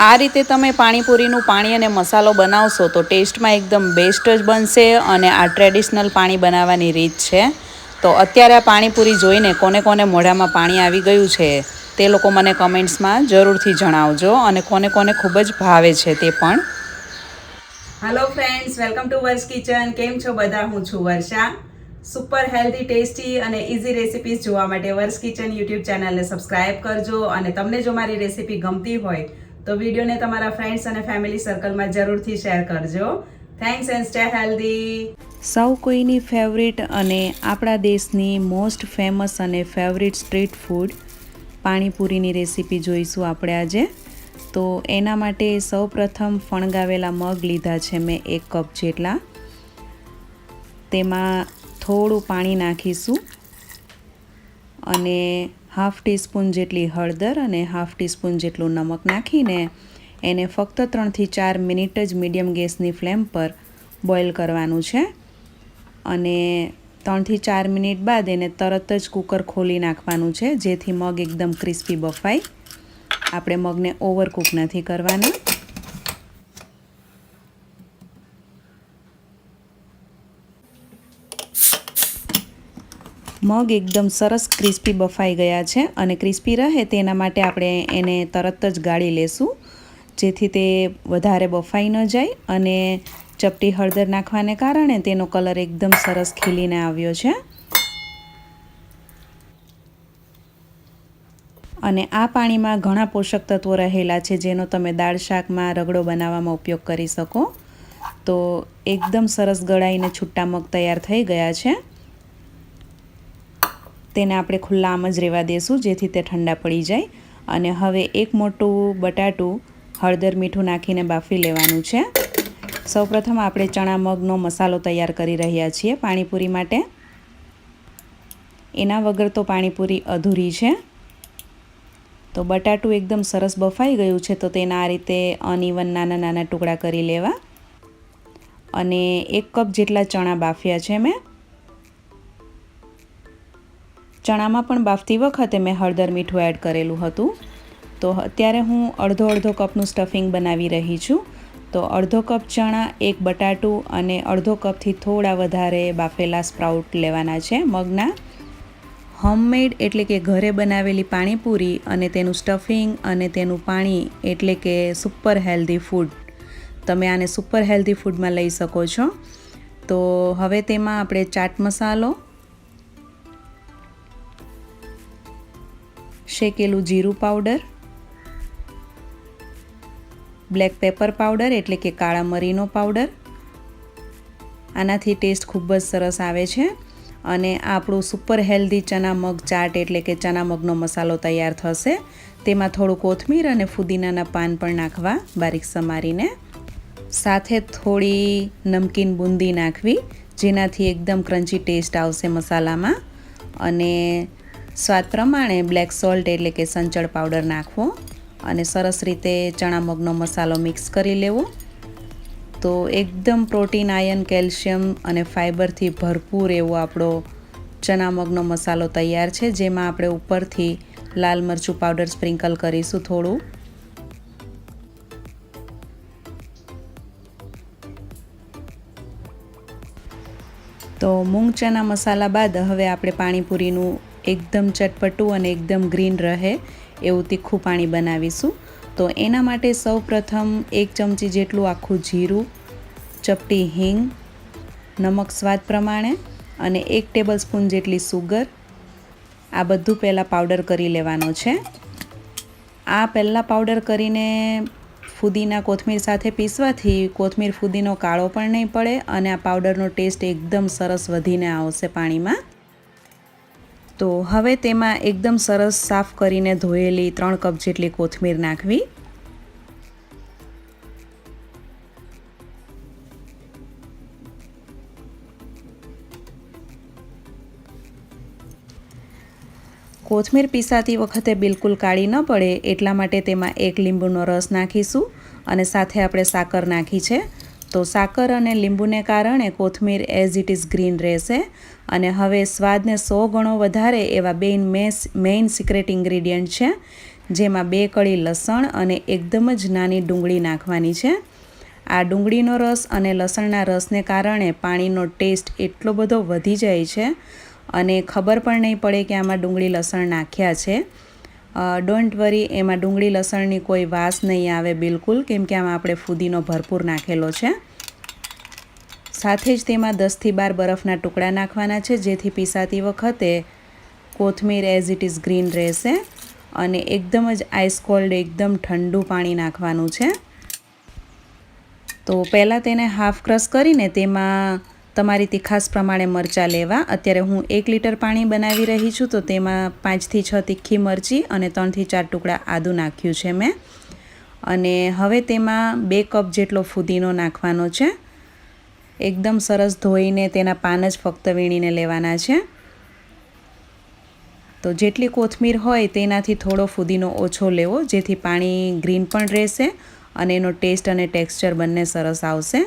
આ રીતે તમે પાણીપુરીનું પાણી અને મસાલો બનાવશો તો ટેસ્ટમાં એકદમ બેસ્ટ જ બનશે અને આ ટ્રેડિશનલ પાણી બનાવવાની રીત છે. તો અત્યારે આ પાણીપુરી જોઈને કોને કોને મોઢામાં પાણી આવી ગયું છે તે લોકો મને કમેન્ટ્સમાં જરૂરથી જણાવજો અને કોને કોને ખૂબ જ ભાવે છે તે પણ. હેલો ફ્રેન્ડ્સ, વેલકમ ટુ વર્ષ કિચન. કેમ છો બધા? હું છું વર્ષા. સુપર હેલ્ધી, ટેસ્ટી અને ઇઝી રેસિપીઝ જોવા માટે વર્ષ કિચન યુટ્યુબ ચેનલને સબસ્ક્રાઇબ કરજો અને તમને જો મારી રેસિપી ગમતી હોય તો વિડીયોને તમારા ફ્રેન્ડ્સ અને ફેમિલી સર્કલમાં જરૂરથી શેર કરજો. Thanks and stay healthy. સૌ કોઈની ફેવરિટ અને આપણા દેશની મોસ્ટ ફેમસ અને ફેવરિટ સ્ટ્રીટ ફૂડ પાણીપુરીની રેસીપી જોઈશું આપણે આજે. તો એના માટે સૌપ્રથમ ફણગાવેલા મગ લીધા છે મેં 1 કપ જેટલા. તેમાં થોડું પાણી નાખીશું અને હાફ ટીસ્પૂન જેટલી હળદર અને હાફ ટીસ્પૂન જેટલું નમક નાખીને એને ફક્ત 3 થી 4 મિનિટ જ મીડિયમ ગેસની ફ્લેમ પર બોઇલ કરવાનું છે. અને 3 થી 4 મિનિટ બાદ એને તરત જ કુકર ખોલી નાખવાનું છે જેથી મગ એકદમ ક્રિસ્પી બફાય. આપણે મગને ઓવરકુક નથી કરવાના. મગ એકદમ સરસ ક્રિસ્પી બફાઈ ગયા છે અને ક્રિસ્પી રહે તેના માટે આપણે એને તરત જ ગાળી લેશું જેથી તે વધારે બફાઈ ન જાય. અને ચપટી હળદર નાખવાને કારણે તેનો કલર એકદમ સરસ ખીલીને આવ્યો છે. અને આ પાણીમાં ઘણા પોષક તત્વો રહેલા છે જેનો તમે દાળ શાકમાં રગડો બનાવવામાં ઉપયોગ કરી શકો. તો એકદમ સરસ ગળાઈને છૂટા મગ તૈયાર થઈ ગયા છે. તેને આપણે ખુલ્લા આમ જ રહેવા દેશું જેથી તે ઠંડા પડી જાય. અને હવે એક મોટું બટાટું હળદર મીઠું નાખીને બાફી લેવાનું છે. સૌપ્રથમ આપણે ચણા મગનો મસાલો તૈયાર કરી રહ્યા છીએ પાણીપુરી માટે. એના વગર તો પાણીપુરી અધૂરી છે. તો બટાટું એકદમ સરસ બફાઈ ગયું છે તો તેના આ રીતે અનઇવન નાના નાના ટુકડા કરી લેવા. અને 1 કપ જેટલા ચણા બાફ્યા છે મેં. ચણામાં પણ બાફતી વખતે મેં હળદર મીઠું એડ કરેલું હતું. તો અત્યારે હું અડધો કપનું સ્ટફિંગ બનાવી રહી છું. તો અડધો કપ ચણા, 1 બટાટું અને અડધો કપથી થોડા વધારે બાફેલા સ્પ્રાઉટ લેવાના છે મગના. હોમમેડ એટલે કે ઘરે બનાવેલી પાણીપુરી અને તેનું સ્ટફિંગ અને તેનું પાણી એટલે કે સુપર હેલ્ધી ફૂડ. તમે આને સુપર હેલ્ધી ફૂડમાં લઈ શકો છો. તો હવે તેમાં આપણે ચાટ મસાલો, શેકેલું જીરું પાવડર, બ્લેક પેપર પાવડર એટલે કે કાળા મરીનો પાવડર. આનાથી ટેસ્ટ ખૂબ જ સરસ આવે છે. અને આપણું સુપર હેલ્ધી ચણા મગ ચાટ એટલે કે ચણા મગનો મસાલો તૈયાર થશે. તેમાં થોડું કોથમીર અને ફુદીનાના પાન પણ નાખવા બારીક સમારીને. સાથે થોડી નમકીન બુંદી નાખવી જેનાથી એકદમ ક્રન્ચી ટેસ્ટ આવશે મસાલામાં. અને સ્વાદ પ્રમાણે બ્લેક સોલ્ટ એટલે કે સંચળ પાવડર નાખવો અને સરસ રીતે ચણા મગનો મસાલો મિક્સ કરી લેવો. તો એકદમ પ્રોટીન, આયર્ન, કેલ્શિયમ અને ફાઇબરથી ભરપૂર એવો આપણો ચણા મગનો મસાલો તૈયાર છે જેમાં આપણે ઉપરથી લાલ મરચું પાવડર સ્પ્રિંકલ કરીશું થોડું. તો મૂંગ ચના મસાલા બાદ હવે આપણે પાણીપુરીનું એકદમ ચટપટું અને એકદમ ગ્રીન રહે એવું તીખું પાણી બનાવીશું. તો એના માટે સૌપ્રથમ 1 ચમચી જેટલું આખું જીરું, ચપટી હિંગ, નમક સ્વાદ પ્રમાણે અને 1 ટેબલસ્પૂન જેટલી સુગર, આ બધું પહેલાં પાવડર કરી લેવાનો છે. આ પહેલાં પાવડર કરીને ફુદીના કોથમીર સાથે પીસવાથી કોથમીર ફુદીનો કાળો પણ નહીં પડે અને આ પાવડરનો ટેસ્ટ એકદમ સરસ વધીને આવશે પાણીમાં. તો હવે તેમાં એકદમ સરસ સાફ કરીને ધોયેલી 3 કપ જેટલી કોથમીર નાખવી. કોથમીર પીસાતી વખતે બિલકુલ કાળી ન પડે એટલા માટે તેમાં 1 લીંબુનો રસ નાખીશું અને સાથે આપણે સાકર નાખી છે. તો સાકર અને લીંબુને કારણે કોથમીર એઝ ઇટ ઇઝ ગ્રીન રહેશે. અને હવે સ્વાદને 100 ગણો વધારે એવા બે મેઇન સિક્રેટ ઇન્ગ્રીડિયન્ટ છે જેમાં 2 કળી લસણ અને એકદમ જ નાની ડુંગળી નાખવાની છે. આ ડુંગળીનો રસ અને લસણના રસને કારણે પાણીનો ટેસ્ટ એટલો બધો વધી જાય છે અને ખબર પણ નહીં પડે કે આમાં ડુંગળી લસણ નાખ્યા છે. ડોન્ટ વરી, એમાં ડુંગળી લસણની કોઈ વાસ નહીં આવે બિલકુલ, કેમ કે આમાં આપણે ફુદીનો ભરપૂર નાખેલો છે. સાથે જ તેમાં 10થી 12 બરફના ટુકડા નાખવાના છે, જેથી પીસાતી વખતે કોથમીર એઝ ઇટ ઇઝ ગ્રીન રહેશે. અને એકદમ જ આઈસ કોલ્ડ, એકદમ ઠંડુ પાણી નાખવાનું છે. તો પહેલાં તેને હાફ ક્રશ કરીને તેમાં તમારી તીખાસ પ્રમાણે મરચાં લેવા. અત્યારે હું 1 લીટર પાણી બનાવી રહી છું, તો તેમાં 5થી 6 તીખી મરચી અને 3થી 4 ટુકડા આદું નાખ્યું છે મેં. અને હવે તેમાં 2 કપ જેટલો ફુદીનો નાખવાનો છે. એકદમ સરસ ધોઈને તેના પાન જ ફક્ત વીણીને લેવાના છે. તો જેટલી કોથમીર હોય તેનાથી થોડો ફુદીનો ઓછો લેવો, જેથી પાણી ગ્રીન પણ રહેશે અને એનો ટેસ્ટ અને ટેક્સચર બંને સરસ આવશે.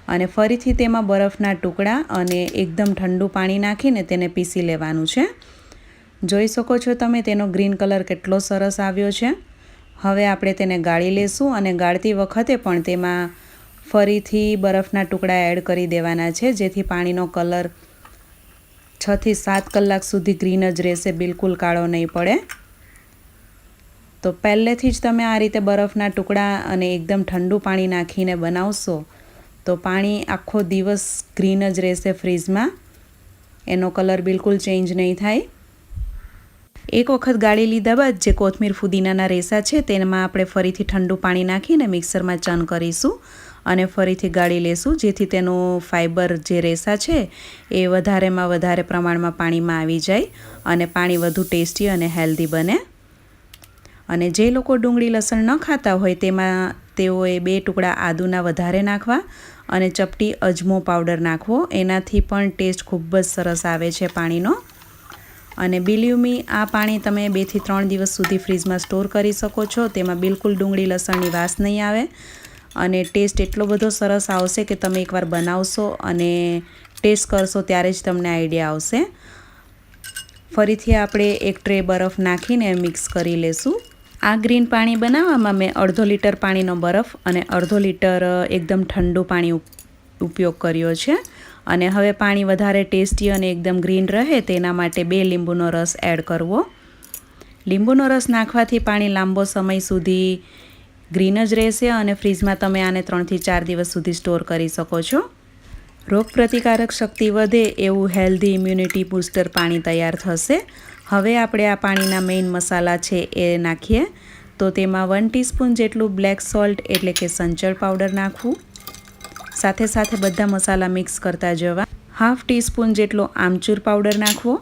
અને ફરીથી તેમાં બરફના ટુકડા અને એકદમ ઠંડુ પાણી નાખીને તેને પીસી લેવાનું છે. જોઈ શકો છો તમે તેનો ગ્રીન કલર કેટલો સરસ આવ્યો છે. હવે આપણે તેને ગાળી લેશું અને ગાળતી વખતે પણ તેમાં ફરીથી બરફના ટુકડા એડ કરી દેવાના છે, જેથી પાણીનો કલર 6થી 7 કલાક સુધી ગ્રીન જ રહેશે, બિલકુલ કાળો નહીં પડે. તો પહેલેથી જ તમે આ રીતે બરફના ટુકડા અને એકદમ ઠંડુ પાણી નાખીને બનાવશો તો પાણી આખો દિવસ ગ્રીન જ રહેશે ફ્રીઝમાં, એનો કલર બિલકુલ ચેન્જ નહીં થાય. એક વખત ગાળી લીધા બાદ જે કોથમીર ફુદીનાના રેસા છે તેમાં આપણે ફરીથી ઠંડુ પાણી નાખીને મિક્સરમાં ચર્ન કરીશું અને ફરીથી ગાળી લેશું, જેથી તેનું ફાઈબર જે રેસા છે એ વધારેમાં વધારે પ્રમાણમાં પાણીમાં આવી જાય અને પાણી વધુ ટેસ્ટી અને હેલ્ધી બને. અને જે લોકો ડુંગળી લસણ ન ખાતા હોય તેમાં તેઓએ 2 ટુકડા આદુના વધારે નાખવા અને ચપટી અજમો પાવડર નાખવો. એનાથી પણ ટેસ્ટ ખૂબ જ સરસ આવે છે પાણીનો. અને બિલીવ મી, આ પાણી તમે 2 થી 3 દિવસ સુધી ફ્રીઝમાં સ્ટોર કરી શકો છો. તેમાં બિલકુલ ડુંગળી લસણની વાસ નહીં આવે અને ટેસ્ટ એટલો બધો સરસ આવશે કે તમે એકવાર બનાવશો અને ટેસ્ટ કરશો ત્યારે જ તમને આઈડિયા આવશે. ફરીથી આપણે 1 ટ્રે બરફ નાખીને મિક્સ કરી લેશું. આ ગ્રીન પાણી બનાવવામાં મેં 1/2 લીટર પાણીનો બરફ અને 1/2 લીટર એકદમ ઠંડુ પાણી ઉપયોગ કર્યો છે. અને હવે પાણી વધારે ટેસ્ટી અને એકદમ ગ્રીન રહે તેના માટે 2 લીંબુનો રસ એડ કરવો. લીંબુનો રસ નાખવાથી પાણી લાંબો સમય સુધી ગ્રીન જ રહેશે અને ફ્રીઝમાં તમે આને 3 થી 4 દિવસ સુધી સ્ટોર કરી શકો છો. રોગપ્રતિકારક શક્તિ વધે એવું હેલ્ધી ઇમ્યુનિટી બૂસ્ટર પાણી તૈયાર થશે. હવે આપણે આ પાણીના મેઇન મસાલા છે એ નાખીએ. તો તેમાં 1 ટીસ્પૂન જેટલું બ્લેક સોલ્ટ એટલે કે સંચળ પાવડર નાખવું. સાથે સાથે બધા મસાલા મિક્સ કરતા જવા. 1/2 ટીસ્પૂન જેટલો આમચૂર પાવડર નાખવો.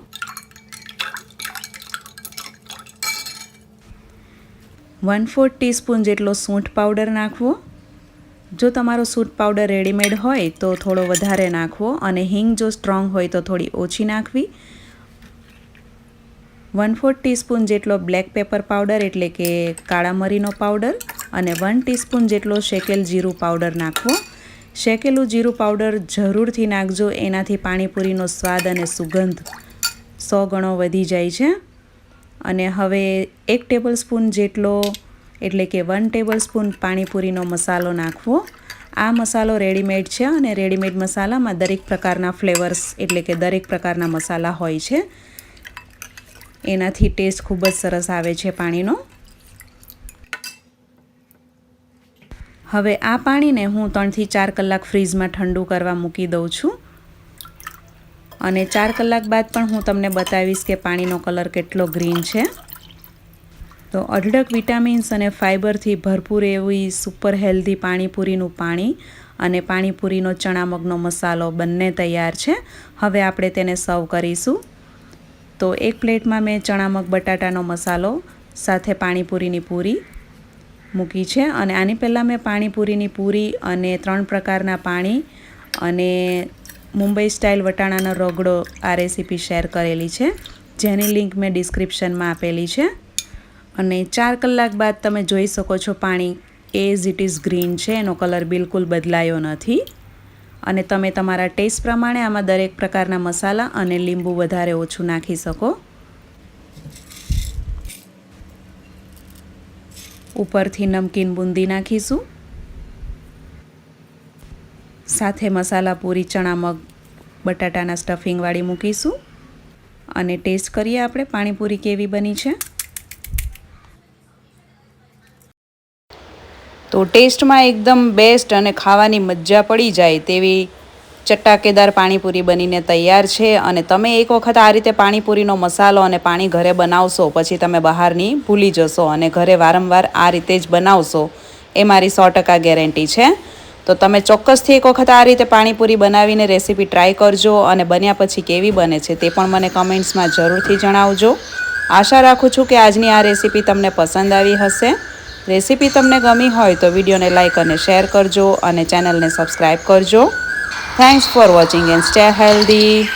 1/4 ટીસ્પૂન જેટલો સૂંઠ પાવડર નાખવો. જો તમારો સૂંઠ પાવડર રેડીમેડ હોય તો થોડો વધારે નાખવો અને હિંગ જો સ્ટ્રોંગ હોય તો થોડી ઓછી નાખવી. 1/4 ટીસ્પૂન જેટલો બ્લેક પેપર પાવડર એટલે કે કાળા મરીનો પાવડર અને 1 ટીસ્પૂન જેટલો શેકેલ જીરું પાવડર નાખવો. શેકેલું જીરું પાવડર જરૂરથી નાખજો, એનાથી પાણીપુરીનો સ્વાદ અને સુગંધ 100 ગણો વધી જાય છે. અને હવે 1 ટેબલસ્પૂન જેટલો એટલે કે 1 ટેબલસ્પૂન પાણીપુરીનો મસાલો નાખવો. આ મસાલો રેડીમેડ છે અને રેડીમેડ મસાલામાં દરેક પ્રકારના ફ્લેવર્સ એટલે કે દરેક પ્રકારના મસાલા હોય છે. એનાથી ટેસ્ટ ખૂબ જ સરસ આવે છે પાણીનો. હવે આ પાણીને હું 3 થી 4 કલાક ફ્રીઝમાં ઠંડુ કરવા મૂકી દઉં છું અને 4 કલાક બાદ પણ હું તમને બતાવીશ કે પાણીનો કલર કેટલો ગ્રીન છે. તો અઢળક વિટામિન્સ અને ફાઇબરથી ભરપૂર એવી સુપર હેલ્ધી પાણીપુરીનું પાણી અને પાણીપુરીનો ચણા મગનો મસાલો બંને તૈયાર છે. હવે આપણે તેને સર્વ કરીશું. તો એક પ્લેટમાં મેં ચણા મગ બટાટાનો મસાલો સાથે પાણીપુરીની પૂરી મૂકી છે અને આની પહેલાં મેં પાણીપુરીની પૂરી અને 3 પ્રકારના પાણી અને મુંબઈ સ્ટાઇલ વટાણાનો રગડો આ રેસીપી શેર કરેલી છે, જેની લિંક મેં ડિસ્ક્રિપ્શનમાં આપેલી છે. અને 4 કલાક બાદ તમે જોઈ શકો છો પાણી એઝ ઇટ ઇઝ ગ્રીન છે, એનો કલર બિલકુલ બદલાયો નથી. અને તમે તમારા ટેસ્ટ પ્રમાણે આમાં દરેક પ્રકારના મસાલા અને લીંબુ વધારે ઓછું નાખી શકો. ઉપરથી નમકીન બુંદી નાખીશું, સાથે મસાલા પૂરી ચણા મગ બટાટાના સ્ટફિંગવાળી મૂકીશું અને ટેસ્ટ કરીએ આપણે પાણીપુરી કેવી બની છે. તો ટેસ્ટમાં એકદમ બેસ્ટ અને ખાવાની મજા પડી જાય તેવી ચટાકેદાર પાણીપુરી બનીને તૈયાર છે. અને તમે એક વખત આ રીતે પાણીપુરીનો મસાલો અને પાણી ઘરે બનાવશો પછી તમે બહારની ભૂલી જશો અને ઘરે વારંવાર આ રીતે જ બનાવશો એ મારી 100% ગેરંટી છે. તો તમે ચોક્કસથી એક વખત આ રીતે પાણીપુરી બનાવીને રેસીપી ટ્રાય કરજો અને બન્યા પછી કેવી બને છે તે પણ મને કમેન્ટ્સમાં જરૂરથી જણાવજો. આશા રાખું છું કે આજની આ રેસીપી તમને પસંદ આવી હશે. રેસીપી તમને ગમી હોય તો વિડીયોને લાઇક અને શેર કરજો અને ચેનલને સબસ્ક્રાઈબ કરજો. Thanks for watching and stay healthy.